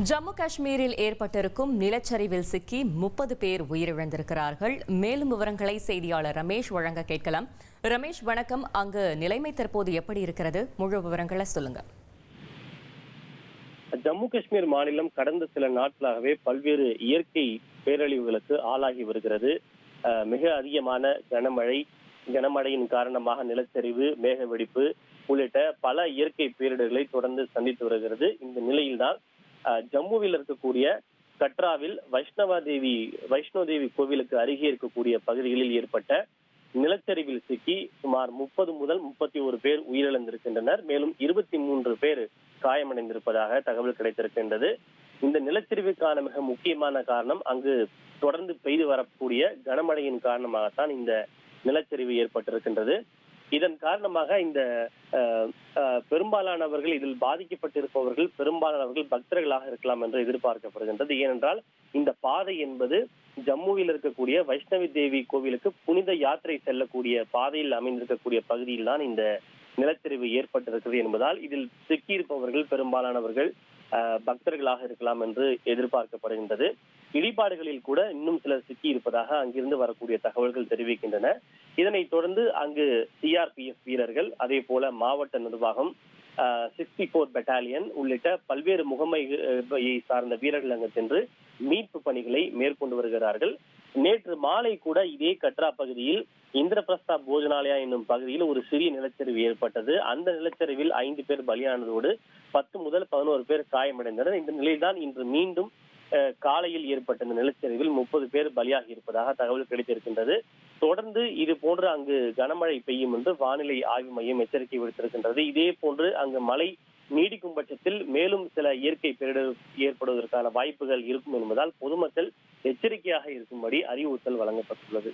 ஜம்மு காஷ்மீரில் ஏற்பட்டிருக்கும் நிலச்சரிவில் சிக்கி 30 பேர் உயிரிழந்திருக்கிறார்கள். மேலும் விவரங்களை செய்தியாளர் ரமேஷ் வழங்க கேட்கலாம். ரமேஷ், வணக்கம். அங்கு நிலைமை தற்போது எப்படி இருக்கிறது? முழு விவரங்களை சொல்லுங்க. ஜம்மு காஷ்மீர் மாநிலம் கடந்த சில நாட்களாகவே பல்வேறு இயற்கை பேரழிவுகளுக்கு ஆளாகி வருகிறது. மிக அதிகமான கனமழையின் காரணமாக நிலச்சரிவு, மேக வெடிப்பு உள்ளிட்ட பல இயற்கை பேரிடர்களை தொடர்ந்து சந்தித்து வருகிறது. இந்த நிலையில்தான் ஜம்முவில் இருக்கக்கூடிய கட்ராவில் வைஷ்ணோ தேவி கோவிலுக்கு அருகே இருக்கக்கூடிய பகுதிகளில் ஏற்பட்ட நிலச்சரிவில் சிக்கி சுமார் 30 முதல் 31 பேர் உயிரிழந்திருக்கின்றனர். மேலும் 23 பேர் காயமடைந்திருப்பதாக தகவல் கிடைத்திருக்கின்றது. இந்த நிலச்சரிவுக்கான மிக முக்கியமான காரணம் அங்கு தொடர்ந்து பெய்து வரக்கூடிய கனமழையின் காரணமாகத்தான் இந்த நிலச்சரிவு ஏற்பட்டிருக்கின்றது. இதன் காரணமாக இந்த பெரும்பாலானவர்கள், இதில் பாதிக்கப்பட்டிருப்பவர்கள் பெரும்பாலானவர்கள் பக்தர்களாக இருக்கலாம் என்று எதிர்பார்க்கப்படுகின்றது. ஏனென்றால் இந்த பாதை என்பது ஜம்முவில் இருக்கக்கூடிய வைஷ்ணவி தேவி கோவிலுக்கு புனித யாத்திரை செல்லக்கூடிய பாதையில் அமைந்திருக்கக்கூடிய பகுதியில் தான் இந்த நிலச்சரிவு ஏற்பட்டிருக்கிறது என்பதால் இதில் சிக்கியிருப்பவர்கள் பெரும்பாலானவர்கள் பக்தர்களாக இருக்கலாம் என்று எதிர்பார்க்கப்படுகின்றது. இடிபாடுகளில் கூட இன்னும் சிலர் சிக்கி இருப்பதாக அங்கிருந்து வரக்கூடிய தகவல்கள் தெரிவிக்கின்றன. இதனைத் தொடர்ந்து அங்கு சிஆர்பிஎஃப் வீரர்கள், அதே போல மாவட்ட நிர்வாகம், 64 பெட்டாலியன் உள்ளிட்ட பல்வேறு முகமையை சார்ந்த வீரர்கள் அங்கு சென்று மீட்பு பணிகளை மேற்கொண்டு வருகிறார்கள். நேற்று மாலை கூட இதே கட்ரா பகுதியில் இந்திரபிரஸ்தா போஜனாலயா என்னும் பகுதியில் ஒரு சிறிய நிலச்சரிவு ஏற்பட்டது. அந்த நிலச்சரிவில் 5 பேர் பலியானதோடு 10 முதல் 11 பேர் காயமடைந்தனர். இந்த நிலையில்தான் இன்று மீண்டும் காலையில் ஏற்பட்ட இந்த நிலச்சரிவில் 30 பேர் பலியாகி இருப்பதாக தகவல் கிடைத்திருக்கின்றது. தொடர்ந்து இது போன்று அங்கு கனமழை பெய்யும் என்று வானிலை ஆய்வு மையம் எச்சரிக்கை விடுத்திருக்கின்றது. இதே போன்று அங்கு மழை நீடிக்கும் பட்சத்தில் மேலும் சில இயற்கை பேரிடர் ஏற்படுவதற்கான வாய்ப்புகள் இருக்கும் என்பதால் பொதுமக்கள் எச்சரிக்கையாக இருக்கும்படி அறிவுறுத்தல் வழங்கப்பட்டுள்ளது.